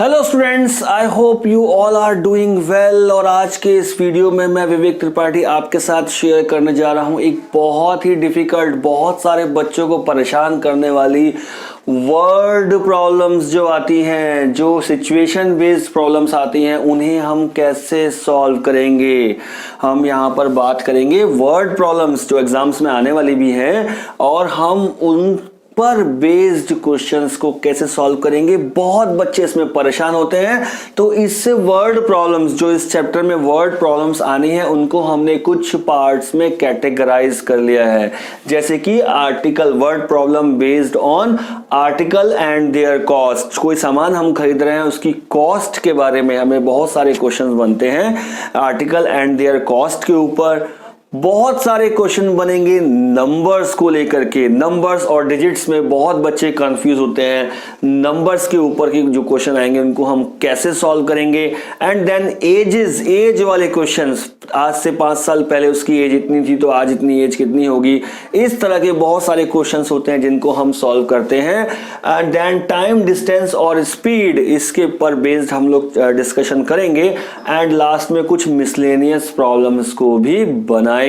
Hello students, I hope you all are doing well. और आज के इस वीडियो में मैं विवेक त्रिपाठी आपके साथ शेयर करने जा रहा हूं एक बहुत ही डिफिकल्ट, बहुत सारे बच्चों को परेशान करने वाली वर्ड प्रॉब्लम्स जो आती हैं, जो सिचुएशन बेस्ड प्रॉब्लम्स आती हैं, उन्हें हम कैसे सॉल्व करेंगे। हम यहाँ पर बात करेंगे वर्ड प्रॉब्लम्स जो एग्जाम्स में आने वाली भी हैं, और हम उन पर बेस्ड क्वेश्चंस को कैसे सॉल्व करेंगे। बहुत बच्चे इसमें परेशान होते हैं, तो इससे वर्ड प्रॉब्लम्स जो इस चैप्टर में वर्ड प्रॉब्लम्स आनी है उनको हमने कुछ पार्ट्स में कैटेगराइज कर लिया है। जैसे कि article, word problem based on article and there cost. कोई सामान हम खरीद रहे हैं, उसकी कॉस्ट के बारे में हमें बहुत सारे क्वेश्चन बनते हैं आर्टिकल एंड देयर कॉस्ट के ऊपर। बहुत सारे क्वेश्चन बनेंगे नंबर्स को लेकर के। नंबर्स और डिजिट्स में बहुत बच्चे कंफ्यूज होते हैं। नंबर्स के ऊपर के जो क्वेश्चन आएंगे उनको हम कैसे सॉल्व करेंगे। एंड देन एजेस, एज वाले क्वेश्चंस, आज से 5 साल पहले उसकी एज इतनी थी तो आज इतनी एज कितनी होगी। इस तरह के बहुत सारे क्वेश्चंस होते हैं जिनको हम सॉल्व करते हैं। एंड देन टाइम, डिस्टेंस और स्पीड, इसके ऊपर बेस्ड हम लोग डिस्कशन करेंगे। एंड लास्ट में कुछ मिसलेनियस प्रॉब्लम्स को भी बनाएंगे।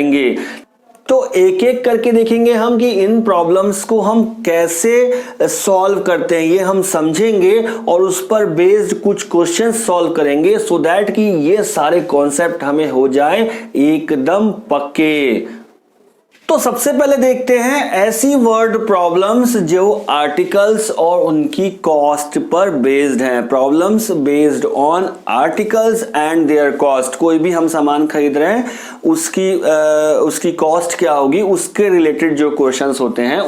तो एक एक करके देखेंगे हम कि इन प्रॉब्लम्स को हम कैसे सॉल्व करते हैं, ये हम समझेंगे और उस पर बेस्ड कुछ क्वेश्चन सॉल्व करेंगे, सो दैट कि ये सारे कॉन्सेप्ट हमें हो जाए एकदम पक्के। तो सबसे पहले देखते हैं ऐसी वर्ड प्रॉब्लम्स जो आर्टिकल्स और उनकी कॉस्ट पर बेस्ड हैं। Problems based on articles and there cost. कोई भी हम सामान खरीद रहे हैं, उसकी कॉस्ट क्या होगी, उसके रिलेटेड जो क्वेश्चंस होते हैं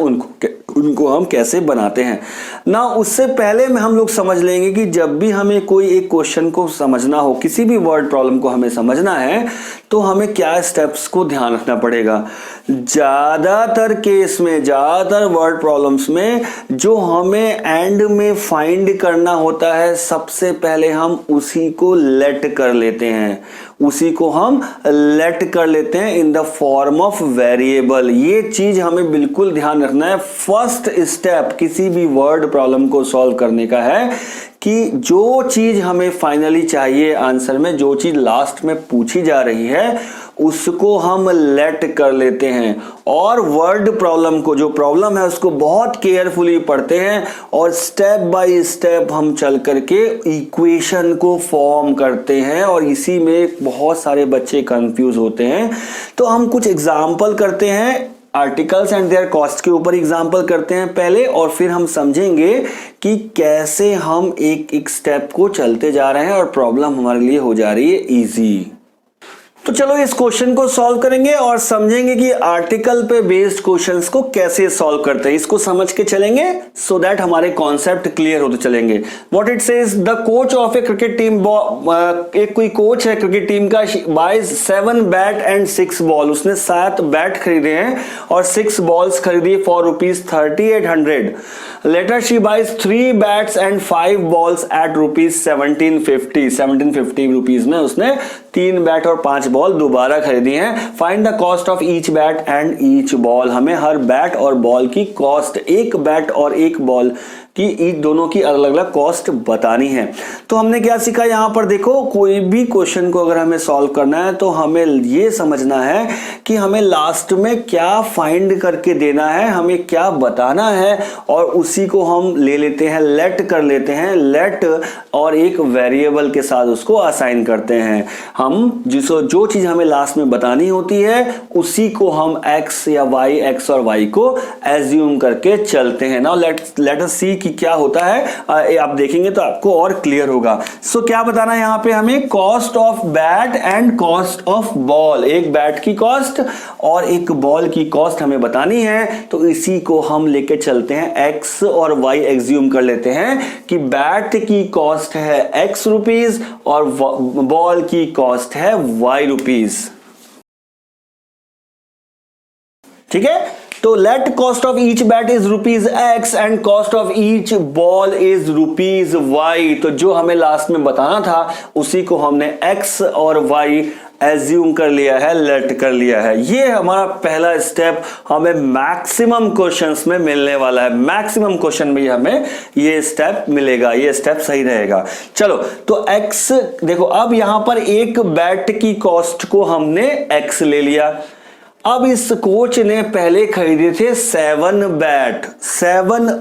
उनको हम कैसे बनाते हैं ना। उससे पहले में हम लोग समझ लेंगे कि जब भी हमें कोई एक क्वेश्चन को समझना हो, किसी भी वर्ड प्रॉब्लम को हमें समझना है, तो हमें क्या स्टेप्स को ध्यान रखना पड़ेगा। ज्यादातर केस में, ज्यादातर वर्ड प्रॉब्लम्स में जो हमें एंड में फाइंड करना होता है, सबसे पहले हम उसी को लेट कर लेते हैं, उसी को हम लेट कर लेते हैं in the form of variable. ये चीज हमें बिल्कुल ध्यान रखना है। फर्स्ट स्टेप किसी भी वर्ड प्रॉब्लम को सॉल्व करने का है कि जो चीज हमें फाइनली चाहिए आंसर में, जो चीज लास्ट में पूछी जा रही है, उसको हम लेट कर लेते हैं और वर्ड प्रॉब्लम को, जो प्रॉब्लम है, उसको बहुत केयरफुली पढ़ते हैं और स्टेप बाय स्टेप हम चल करके इक्वेशन को फॉर्म करते हैं। और इसी में बहुत सारे बच्चे कंफ्यूज होते हैं। तो हम कुछ एग्जाम्पल करते हैं, आर्टिकल्स एंड देयर कॉस्ट के ऊपर एग्जाम्पल करते हैं पहले, और फिर हम समझेंगे कि कैसे हम एक एक स्टेप को चलते जा रहे हैं और प्रॉब्लम हमारे लिए हो जा रही है इजी। तो चलो इस क्वेश्चन को सॉल्व करेंगे और समझेंगे कि आर्टिकल पे बेस्ड क्वेश्चंस को कैसे सॉल्व करते हैं। इसको समझ के चलेंगे सो दैट हमारे कॉन्सेप्ट क्लियर होते चलेंगे। What it says, the coach of a cricket team, एक कोई कोच है क्रिकेट टीम का, बाइज 7 बैट एंड 6 बॉल। उसने 7 बैट खरीदे हैं और 6 बॉल्स खरीदी for ₹3800। Later she buys 3 bats and 5 balls at ₹1750। 1750 rupees में उसने 3 बैट और 5 बॉल दोबारा खरीदी हैं। Find the cost of each bat and each ball. हमें हर बैट और बॉल की कॉस्ट, एक बैट और एक बॉल की दोनों की अलग अलग कॉस्ट बतानी है। तो हमने क्या सीखा यहाँ पर, देखो कोई भी क्वेश्चन को अगर हमें सॉल्व करना है तो हमें ये समझना है कि हमें लास्ट में क्या फाइंड करके देना है, हमें क्या बताना है, और उसी को हम ले लेते हैं, लेट कर लेते हैं। लेट और एक वेरिएबल के साथ उसको असाइन करते हैं। हम जो चीज हमें लास्ट में बतानी होती है उसी को हम एक्स या वाई, एक्स और वाई को एज्यूम करके चलते हैं। नाउ लेट अस सी कि क्या होता है। आप देखेंगे तो आपको और क्लियर होगा। सो क्या बताना है यहाँ पे हमें, cost of bat and cost of ball. एक बैट की कॉस्ट और एक बॉल की कॉस्ट हमें बतानी है, तो इसी को हम लेके चलते हैं। एक्स और वाई एज्यूम कर लेते हैं कि बैट की कॉस्ट है एक्स रुपीज और बॉल की कॉस्ट है वाई रुपीज। ठीक है, तो let cost of each bat is ₹X and cost of each ball is ₹Y। तो जो हमें लास्ट में बताना था उसी को हमने X और Y एज्यूम कर लिया है, लेट कर लिया है। ये हमारा पहला स्टेप हमें मैक्सिमम क्वेश्चंस में मिलने वाला है। मैक्सिमम क्वेश्चन में हमें ये स्टेप मिलेगा, ये स्टेप सही रहेगा। चलो तो X देखो, अब यहां पर एक बैट की कॉस्ट को हमने X ले लिया। अब इस कोच ने पहले खरीदे थे 7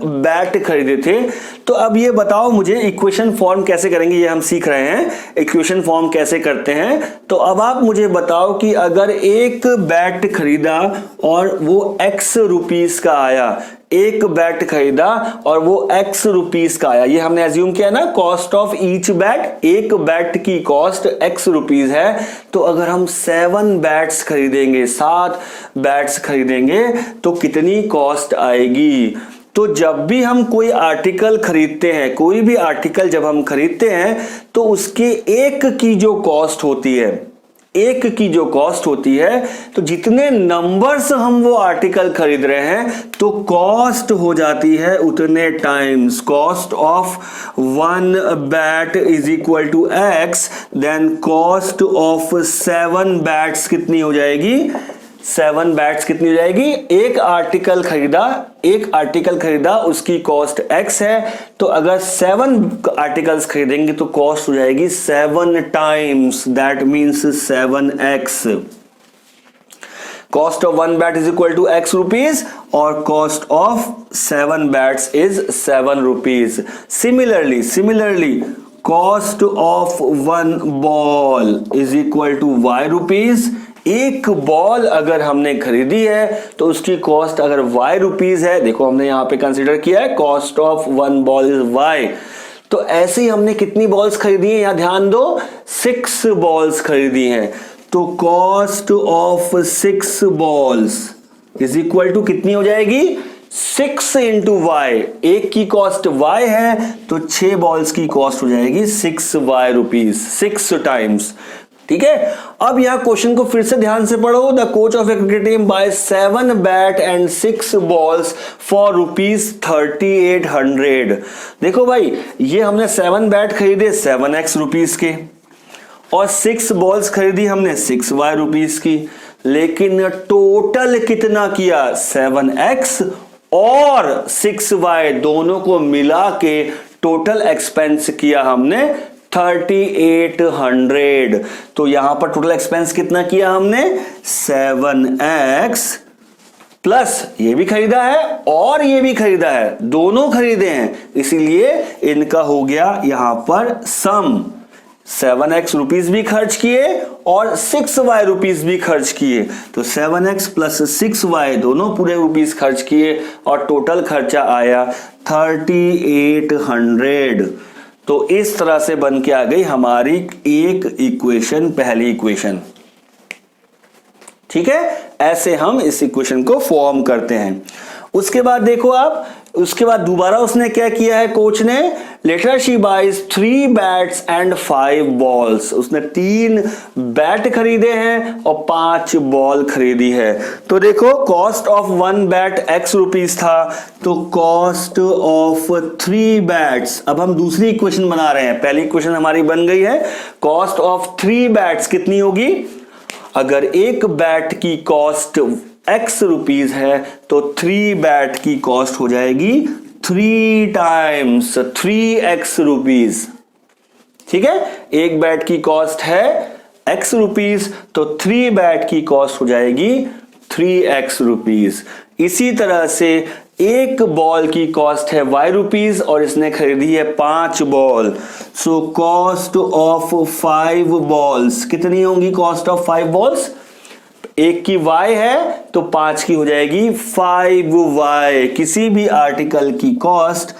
बैट खरीदे थे। तो अब ये बताओ मुझे इक्वेशन फॉर्म कैसे करेंगे, ये हम सीख रहे हैं इक्वेशन फॉर्म कैसे करते हैं। तो अब आप मुझे बताओ कि अगर एक बैट खरीदा और वो X रुपीस का आया, एक बैट खरीदा और वो X रुपीस का आया, ये हमने एज्यूम किया ना, कॉस्ट ऑफ ईच बैट, एक बैट की कॉस्ट X रुपीस है। तो अगर हम 7 बैट्स खरीदेंगे, 7 बैट्स खरीदेंगे तो कितनी कॉस्ट आएगी। तो जब भी हम कोई आर्टिकल खरीदते हैं, कोई भी आर्टिकल जब हम खरीदते हैं तो उसके एक की जो कॉस्ट होती है, एक की जो कॉस्ट होती है, तो जितने नंबर्स हम वो आर्टिकल खरीद रहे हैं तो कॉस्ट हो जाती है उतने times. Cost of 1 bat is equal to X, then cost of 7 bats कितनी हो जाएगी, 7 बैट्स कितनी हो जाएगी, एक आर्टिकल खरीदा उसकी कॉस्ट X है। तो अगर 7 आर्टिकल्स खरीदेंगे तो कॉस्ट हो जाएगी 7 times, that means 7X। Cost of 1 bat is equal to X rupees और cost of 7 bats is 7 rupees. Similarly cost of 1 ball is equal to Y rupees. एक बॉल अगर हमने खरीदी है तो उसकी कॉस्ट अगर Y रुपीज है, देखो हमने यहां पे कंसीडर किया है cost of 1 ball is Y। तो ऐसे ही हमने कितनी बॉल्स खरीदी है, यहां ध्यान दो, 6 बॉल्स खरीदी हैं। तो cost of 6 balls is equal to कितनी हो जाएगी, 6 इंटू Y। एक की कॉस्ट Y है तो 6 बॉल्स की कॉस्ट हो जाएगी 6Y रुपीज, 6 टाइम्स। ठीक है, अब यहां क्वेश्चन को फिर से ध्यान से पढ़ो। The coach of a cricket team buy 7 bat and 6 balls for ₹3800। देखो भाई, ये हमने 7 बैट खरीदे 7X रुपीस के और 6 बॉल्स खरीदी हमने 6Y रुपीस की, लेकिन टोटल कितना किया, 7X और 6Y दोनों को मिला के टोटल एक्सपेंस किया हमने 3800। तो यहां पर टोटल एक्सपेंस कितना किया हमने, 7X प्लस ये भी खरीदा है और ये भी खरीदा है, दोनों खरीदे हैं, इसीलिए इनका हो गया यहां पर सम। 7X रुपीस भी खर्च किए और 6Y रुपीस भी खर्च किए, तो 7X प्लस 6Y दोनों पूरे रुपीस खर्च किए और टोटल खर्चा आया 3800। तो इस तरह से बन के आ गई हमारी एक इक्वेशन, पहली इक्वेशन। ठीक है, ऐसे हम इस इक्वेशन को फॉर्म करते हैं। उसके बाद देखो आप, उसके बाद दोबारा उसने क्या किया है कोच ने, later she buys 3 bats and 5 balls. उसने 3 बैट खरीदे हैं और 5 बॉल खरीदी है। तो देखो cost of 1 bat X rupees था, तो कॉस्ट ऑफ 3 बैट्स, अब हम दूसरी इक्वेशन बना रहे हैं। पहली इक्वेशन हमारी बन गई है, कॉस्ट ऑफ 3 बैट्स कितनी होगी, अगर एक बैट की कॉस्ट X रुपीस है तो 3 बैट की कॉस्ट हो जाएगी 3 टाइम्स 3X रुपीस। ठीक है, एक बैट की कॉस्ट है X रुपीस तो 3 बैट की कॉस्ट हो जाएगी 3X रुपीस। इसी तरह से एक बॉल की कॉस्ट है Y रुपीस और इसने खरीदी है 5 ball, so cost of 5 balls कितनी होंगी, कॉस्ट ऑफ 5 बॉल्स, एक की Y है तो 5 की हो जाएगी 5Y। किसी भी आर्टिकल की कॉस्ट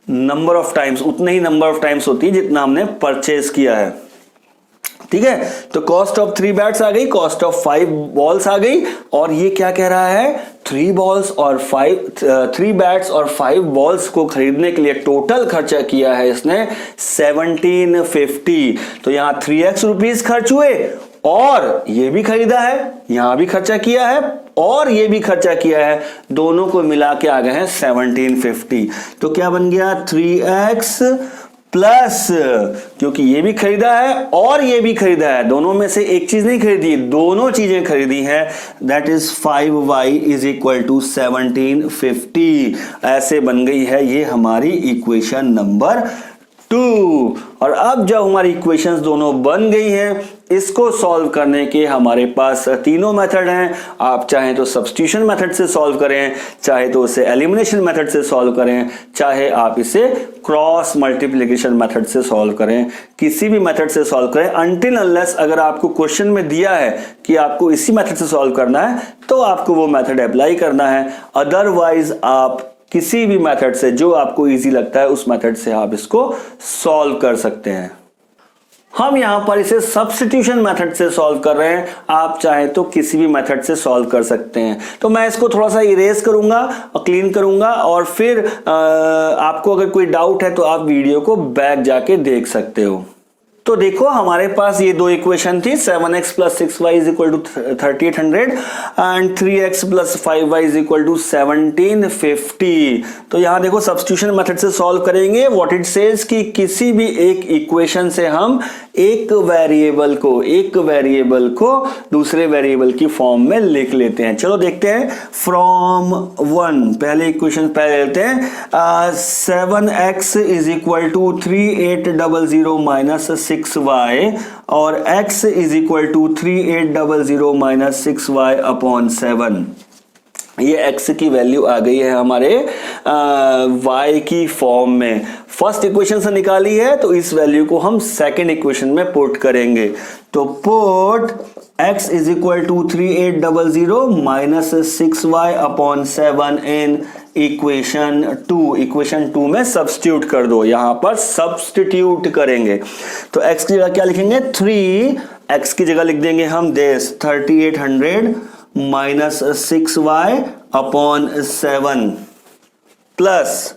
नंबर ऑफ टाइम्स, उतने ही नंबर ऑफ टाइम्स होती है जितना हमने परचेज किया है। ठीक है, तो कॉस्ट ऑफ 3 बैट्स आ गई, कॉस्ट ऑफ 5 बॉल्स आ गई, और ये क्या कह रहा है, 3 बैट्स और 5 बॉल्स को खरीदने के लिए टोटल खर्चा किया है इसने 1750। तो यहां 3X रुपीस खर्च हुए और ये भी खरीदा है, यहां भी खर्चा किया है और ये भी खर्चा किया है, दोनों को मिला के आ गए हैं 1750। तो क्या बन गया 3x प्लस, क्योंकि ये भी खरीदा है और ये भी खरीदा है, दोनों में से एक चीज नहीं खरीदी, दोनों चीजें खरीदी हैं, that is 5y is equal to 1750। ऐसे बन गई है ये हमारी इक्वेशन नंबर 2। और अब जब हमारी इक्वेशंस दोनों बन गई हैं, इसको सॉल्व करने के हमारे पास तीनों मेथड हैं। आप चाहें तो सब्स्टिट्यूशन मेथड से सॉल्व करें, चाहे तो उसे एलिमिनेशन मेथड से सॉल्व करें, चाहे आप इसे क्रॉस मल्टीप्लिकेशन मेथड से सॉल्व करें, किसी भी मेथड से सॉल्व करें, अनटिल अनलेस अगर आपको क्वेश्चन में दिया है कि आपको इसी मेथड से सॉल्व करना है तो आपको वो मेथड अप्लाई करना है। अदरवाइज आप किसी भी मेथड से जो आपको इजी लगता है उस मेथड से आप इसको सॉल्व कर सकते हैं। हम यहां पर इसे सब्स्टिट्यूशन मेथड से सॉल्व कर रहे हैं, आप चाहे तो किसी भी मेथड से सॉल्व कर सकते हैं। तो मैं इसको थोड़ा सा इरेज करूंगा और क्लीन करूंगा, और फिर आपको अगर कोई डाउट है तो आप वीडियो को बैक जाके देख सकते हो। तो देखो हमारे पास ये दो इक्वेशन थी, 7x plus 6y is equal to 3800 and 3x plus 5y is equal to 1750। तो यहां देखो सब्स्टिट्यूशन मेथड से सॉल्व करेंगे। व्हाट इट सेज कि किसी भी एक इक्वेशन से हम एक वेरिएबल को दूसरे वेरिएबल की फॉर्म में लिख लेते हैं। चलो देखते हैं। फ्रॉम 1 पहले इक्वेशन पहले लेते हैं। 7x is equal to 3800 minus 6y और x is equal to 3800 minus 6y upon 7। ये x की वैल्यू आ गई है हमारे y की फॉर्म में। फर्स्ट इक्वेशन से निकाली है तो इस वैल्यू को हम सेकंड इक्वेशन में पुट करेंगे। तो put x is equal to 3800 minus 6y upon 7 in equation 2। Equation 2 में सब्स्टिट्यूट कर दो, यहां पर सब्स्टिट्यूट करेंगे तो x की जगह क्या लिखेंगे 3, x की जगह लिख देंगे हम this 3800 minus 6y upon 7 plus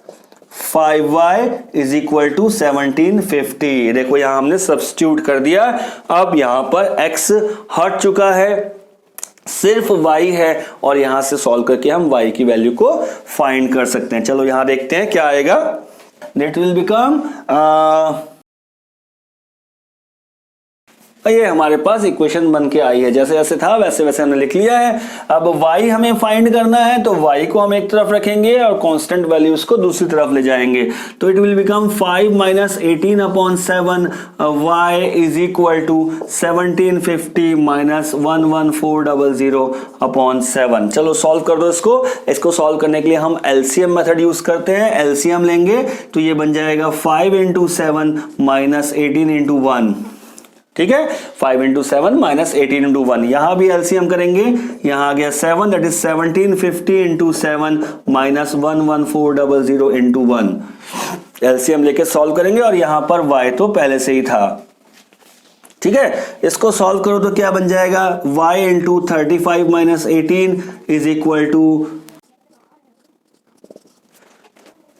5y is equal to 1750। देखो यहां हमने सब्स्टिट्यूट कर दिया। अब यहां पर x हट चुका है, सिर्फ y है, और यहां से सॉल्व करके हम y की वैल्यू को फाइंड कर सकते हैं। चलो यहां देखते हैं क्या आएगा। दैट विल बिकम ये हमारे पास इक्वेशन बन के आई है, जैसे जैसे था वैसे वैसे हमने लिख लिया है। अब y हमें फाइंड करना है तो y को हम एक तरफ रखेंगे और कांस्टेंट वैल्यूज को दूसरी तरफ ले जाएंगे। तो it will become 5 minus 18 upon 7 y is equal to 1750 minus 11400 upon 7। चलो सॉल्व कर दो इसको सॉल्व करने के लिए हम एलसीएम मेथड यूज करते हैं। एलसीएम लेंगे तो ये बन जाएगा 5 इंटू 7 माइनस 18 इंटू 1। ठीक है, 5 इंटू 7 माइनस 18 इंटू 1। यहां भी एलसीएम करेंगे, यहां आ गया 7, that is 1750 into 7 minus 11400 into 1। LCM लेके सॉल्व करेंगे और यहां पर y तो पहले से ही था। ठीक है, इसको सॉल्व करो तो क्या बन जाएगा y into 35 minus 18 is equal to,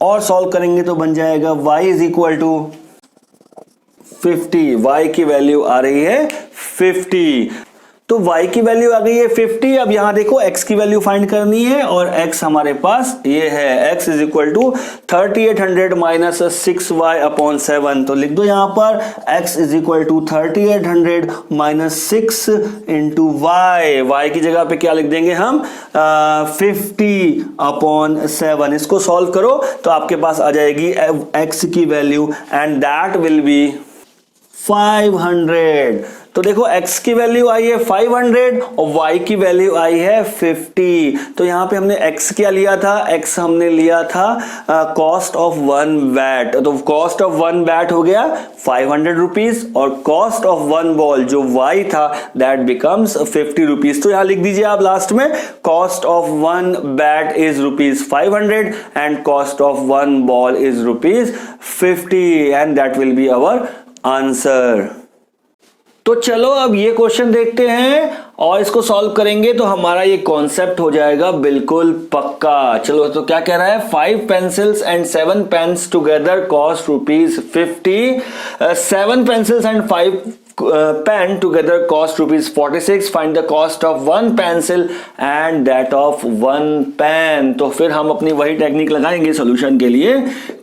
और सॉल्व करेंगे तो बन जाएगा y is equal to 50। y की वैल्यू आ रही है 50। तो y की वैल्यू आ गई है 50। अब यहां देखो x की वैल्यू फाइंड करनी है और x हमारे पास ये है, x is equal to 3800 minus 6y upon 7। तो लिख दो यहां पर x is equal to 3800 minus 6 into y की जगह पे क्या लिख देंगे हम 50 अपॉन 7। इसको सॉल्व करो तो आपके पास आ जाएगी x की value and that will B 500। तो देखो x की वैल्यू आई है 500 और y की वैल्यू आई है 50। तो यहां पे हमने x क्या लिया था, x हमने लिया था कॉस्ट ऑफ 1 बैट। तो कॉस्ट ऑफ 1 बैट हो गया 500 रुपीज और कॉस्ट ऑफ 1 बॉल जो y था दैट बिकम्स 50 रुपीज। तो यहां लिख दीजिए आप लास्ट में cost of 1 bat is rupees 500 and cost of 1 ball is rupees 50 and that will be our answer. तो चलो अब ये क्वेश्चन देखते हैं और इसको सॉल्व करेंगे तो हमारा ये कॉन्सेप्ट हो जाएगा बिल्कुल पक्का। चलो तो क्या कह रहा है, 5 pencils and 7 pens together cost rupees 50। 7 pencils and 5 pen together cost ₹46. Find the cost of one pencil and that of one pen. तो फिर हम अपनी वही टेक्निक लगाएंगे सॉल्यूशन के लिए,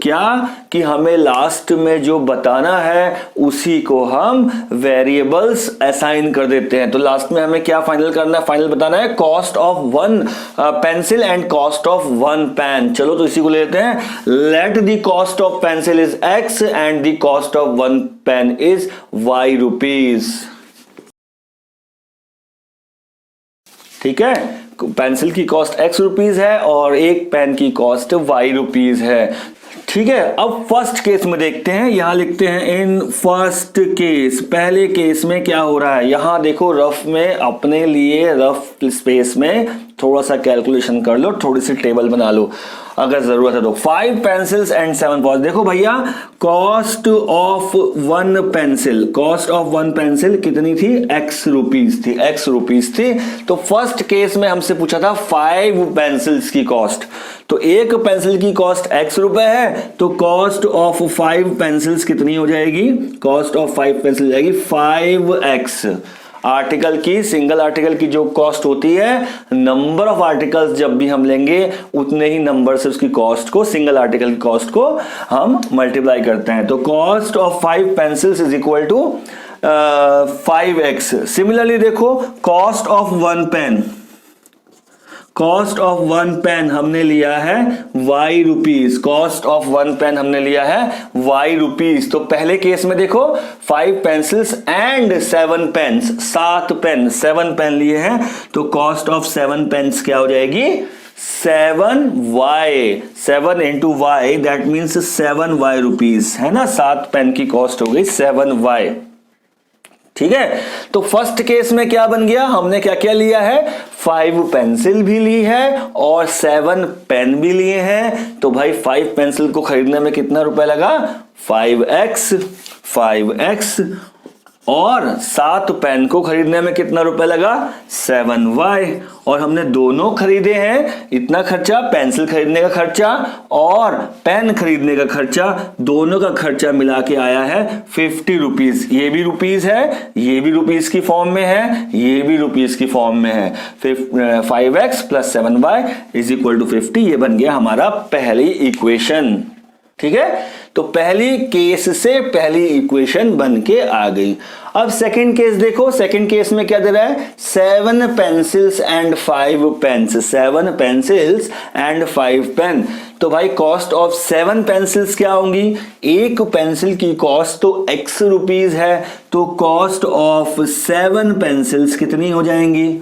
क्या कि हमें लास्ट में जो बताना है उसी को हम वेरिएबल्स असाइन कर देते हैं। तो लास्ट में हमें क्या फाइनल करना है, फाइनल बताना है cost of one pencil and cost of one pen. चलो तो इसी को लेते हैं, let the cost of pencil is x and the cost of one pen is y rupees. ठीक है, पेंसिल की कॉस्ट x रुपीज है और एक पेन की कॉस्ट y रुपीज है। ठीक है, अब फर्स्ट केस में देखते हैं, यहां लिखते हैं इन फर्स्ट केस। पहले केस में क्या हो रहा है, यहां देखो रफ में अपने लिए रफ स्पेस में थोड़ा सा कैलकुलेशन कर लो, थोड़ी सी टेबल बना लो अगर जरूरत है तो। 5 पेंसिल्स एंड 7 पॉइंट। देखो भैया, cost of one pencil, cost of one pencil कितनी थी, x रुपीज थी। तो फर्स्ट केस में हमसे पूछा था 5 पेंसिल्स की कॉस्ट, तो एक पेंसिल की कॉस्ट x रुपए है, तो कॉस्ट ऑफ 5 पेंसिल्स कितनी हो जाएगी, कॉस्ट ऑफ 5 पेंसिल जाएगी 5x। आर्टिकल की, सिंगल आर्टिकल की जो कॉस्ट होती है, नंबर ऑफ आर्टिकल्स जब भी हम लेंगे उतने ही नंबर से उसकी कॉस्ट को, सिंगल आर्टिकल की कॉस्ट को हम मल्टीप्लाई करते हैं। तो cost of 5 pencils is equal to 5x। Similarly देखो, cost of one pen, cost of one pen हमने लिया है y rupees, cost of one pen हमने लिया है y रुपीज। तो पहले केस में देखो 5 pencils and 7 pens, 7 pen, 7 pen लिए हैं, तो कॉस्ट ऑफ 7 पेन्स क्या हो जाएगी, 7y, 7 into y that means 7y rupees, है ना। 7 पेन की कॉस्ट हो गई 7y। ठीक है, तो फर्स्ट केस में क्या बन गया, हमने क्या क्या लिया है, 5 पेंसिल भी ली है और 7 पेन भी लिए हैं। तो भाई 5 पेंसिल को खरीदने में कितना रुपए लगा, 5x, और 7 पेन को खरीदने में कितना रुपए लगा, 7y। और हमने दोनों खरीदे हैं, इतना खर्चा, पेंसिल खरीदने का खर्चा और पेन खरीदने का खर्चा, दोनों का खर्चा मिला के आया है 50 रुपीज। ये भी रुपीज है, ये भी रुपीज की फॉर्म में है, ये भी रुपीज की फॉर्म में है। 5x plus 7y is equal to 50। ये बन गया हमारा पहली इक्वेशन। ठीक है, तो पहली केस से पहली इक्वेशन बन के आ गई। अब सेकंड केस देखो, सेकंड केस में क्या दे रहा है, 7 pencils and 5 pens, 7 pencils and 5 pen. तो भाई कॉस्ट ऑफ 7 पेंसिल्स क्या होंगी, एक पेंसिल की कॉस्ट तो x रुपीज है, तो कॉस्ट ऑफ 7 पेंसिल्स कितनी हो जाएंगी,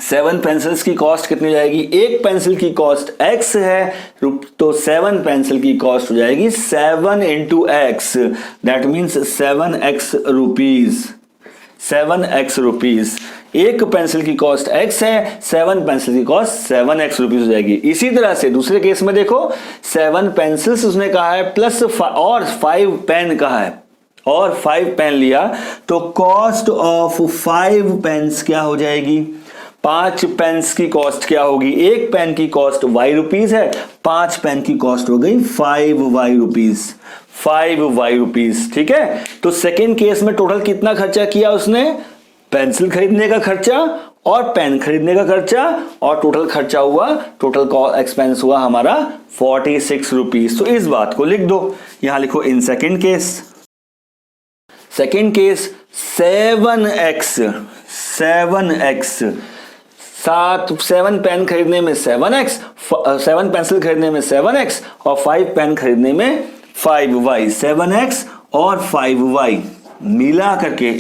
7 पेंसिल्स की कॉस्ट कितनी हो जाएगी, एक पेंसिल की कॉस्ट x है, तो 7 पेंसिल की कॉस्ट हो जाएगी 7 into x, that means 7x rupees, 7x rupees. एक पेंसिल की कॉस्ट x है, 7 पेंसिल की कॉस्ट 7x रुपीज हो जाएगी। इसी तरह से दूसरे केस में देखो, 7 पेंसिल्स उसने कहा है प्लस और 5 पेन कहा है, और 5 पेन लिया, तो कॉस्ट ऑफ 5 पेन्स क्या हो जाएगी, 5 पेन्स की कॉस्ट क्या होगी, एक पेन की कॉस्ट y रुपीज है, 5 पेन की कॉस्ट हो गई 5y रुपीज, 5y रुपीज। ठीक है, तो सेकेंड केस में टोटल कितना खर्चा किया उसने, पेंसिल खरीदने का खर्चा और पेन खरीदने का खर्चा, और टोटल खर्चा हुआ, टोटल एक्सपेंस हुआ हमारा 46 रुपीज। तो इस बात को लिख दो, यहां लिखो in second case, second case 7x, 7 pen खरीदने में 7x, 7 पेंसिल खरीदने में 7x और 5 पेन खरीदने में 5y, 7x और 5y मिला करके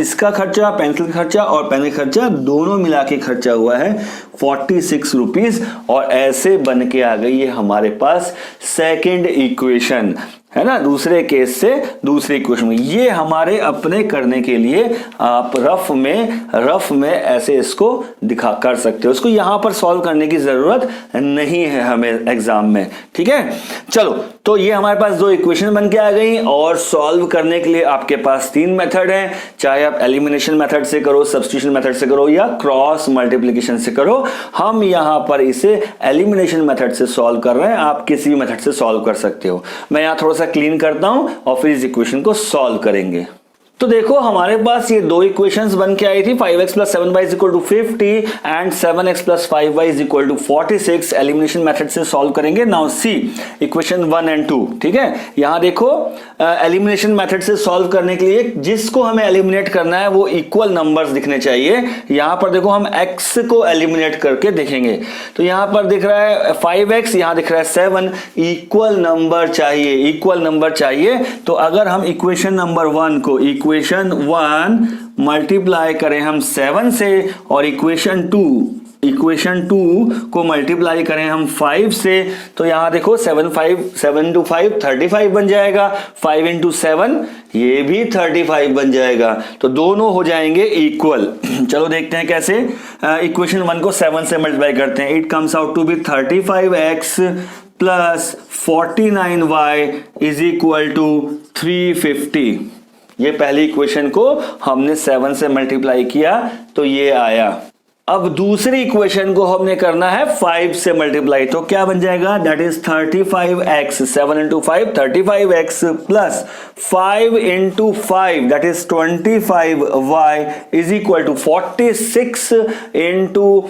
इसका खर्चा, पेंसिल का खर्चा और पेन का खर्चा दोनों मिला के खर्चा हुआ है 46 रुपीज। और ऐसे बन के आ गई है हमारे पास सेकंड इक्वेशन, है ना, दूसरे केस से दूसरे इक्वेशन में। ये हमारे अपने करने के लिए आप रफ में ऐसे इसको दिखा कर सकते हो, इसको यहां पर सॉल्व करने की जरूरत नहीं है हमें एग्जाम में। ठीक है, चलो, तो ये हमारे पास 2 इक्वेशन बन के आ गई, और सॉल्व करने के लिए आपके पास 3 मेथड हैं, चाहे आप एलिमिनेशन मेथड से करो, सब्स्टिट्यूशन मेथड से करो या क्रॉस मल्टीप्लिकेशन से करो। हम यहां पर इसे एलिमिनेशन मेथड से सॉल्व कर रहे हैं, आप किसी भी मेथड से सॉल्व कर सकते हो। मैं यहां थोड़ा सा क्लीन करता हूं और फिर इस इक्वेशन को सॉल्व करेंगे। तो देखो हमारे पास ये दो इक्वेशंस बन के आई थी, 5x plus 7y is equal to 50 and 7x plus 5y is equal to 46। Elimination method से सॉल्व करेंगे। नाउ सी इक्वेशन 1 एंड 2, ठीक है। यहां देखो एलिमिनेशन मेथड से सॉल्व करने के लिए जिसको हमें एलिमिनेट करना है वो इक्वल नंबर्स दिखने चाहिए। यहां पर देखो हम x को एलिमिनेट करके देखेंगे, तो यहां पर दिख रहा है 5x, यहां दिख रहा है 7, इक्वल नंबर चाहिए, इक्वल नंबर चाहिए। तो अगर हम इक्वेशन नंबर 1 को इक्वेशन 1 मल्टीप्लाई करें हम 7 से और इक्वेशन 2 को मल्टीप्लाई करें हम 5 से, तो यहां देखो 7 टू 5 35 बन जाएगा, 5 इंटू 7 ये भी 35 बन जाएगा, तो दोनों हो जाएंगे इक्वल। चलो देखते हैं कैसे। इक्वेशन 1 को 7 से मल्टीप्लाई करते हैं, it comes out to be 35x plus 49y is equal to 350। ये पहली इक्वेशन को हमने 7 से मल्टीप्लाई किया तो ये आया। अब दूसरी इक्वेशन को हमने करना है 5 से मल्टीप्लाई, तो क्या बन जाएगा, that is 35x, 7 into 5 35x plus 5 into 5 that is 25y is equal to 46 into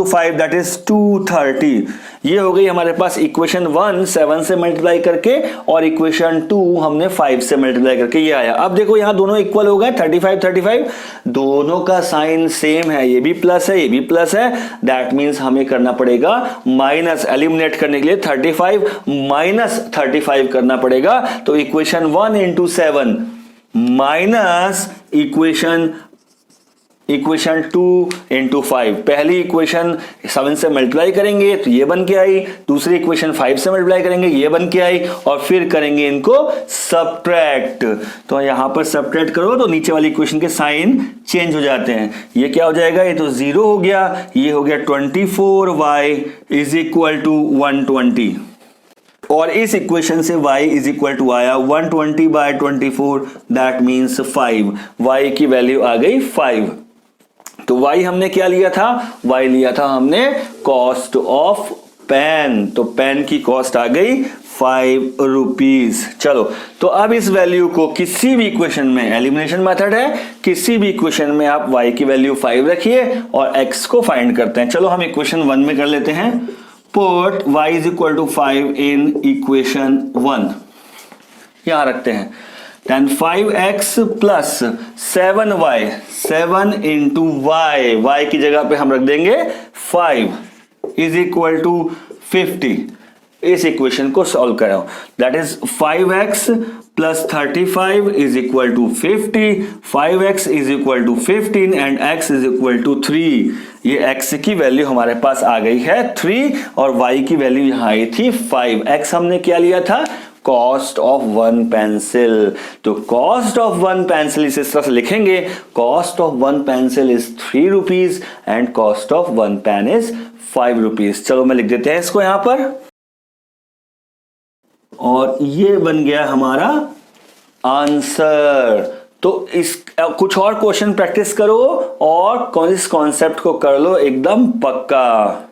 5 that is 230। ये हो गई हमारे पास इक्वेशन 1 7 से मल्टीप्लाई करके, और इक्वेशन 2 हमने 5 से मल्टीप्लाई करके ये आया। अब देखो यहां दोनों इक्वल हो गए, 35 दोनों का साइन सेम है, ये भी प्लस है ये भी प्लस है, दैट मींस हमें करना पड़ेगा माइनस, एलिमिनेट करने के लिए 35 माइनस 35 करना पड़ेगा। तो equation 1 into 7 minus equation 2 into 5। पहली इक्वेशन 7 से मल्टीप्लाई करेंगे तो ये बन के आई, दूसरी इक्वेशन 5 से मल्टीप्लाई करेंगे ये बन के आई, और फिर करेंगे इनको सब्ट्रैक्ट। तो यहां पर सब्ट्रैक्ट करो तो नीचे वाली इक्वेशन के साइन चेंज हो जाते हैं। ये क्या हो जाएगा, ये तो 0 हो गया, ये हो गया 24y इज इक्वल टू 120, और इस इक्वेशन से y इज इक्वल टू आया 120 बाय 24 दैट मीन्स 5। y की वैल्यू आ गई 5। तो y हमने क्या लिया था, y लिया था हमने कॉस्ट ऑफ पेन, तो पेन की कॉस्ट आ गई 5 रुपीज। चलो तो अब इस वैल्यू को किसी भी इक्वेशन में, एलिमिनेशन मेथड है, किसी भी इक्वेशन में आप y की वैल्यू 5 रखिए और x को फाइंड करते हैं। चलो हम इक्वेशन 1 में कर लेते हैं। Put y is equal to 5 in equation 1, यहां रखते हैं। then 5x plus 7y, 7 into y की जगह पे हम रख देंगे 5 इज इक्वल टू 50। इस इक्वेशन को सॉल्व करो, that is 5x plus 35 is equal to 50, 5x is equal to 15 एंड x इज इक्वल टू 3। ये x की वैल्यू हमारे पास आ गई है 3 और y की वैल्यू यहां आई थी 5। x हमने क्या लिया था, कॉस्ट ऑफ 1 पेंसिल। तो कॉस्ट ऑफ 1 पेंसिल इस तरह से लिखेंगे, cost of 1 pencil is 3 rupees and cost of 1 pen is 5 rupees. चलो मैं लिख देते हैं इसको यहां पर, और ये बन गया हमारा आंसर। तो इस कुछ और क्वेश्चन प्रैक्टिस करो और इस कॉन्सेप्ट को कर लो एकदम पक्का।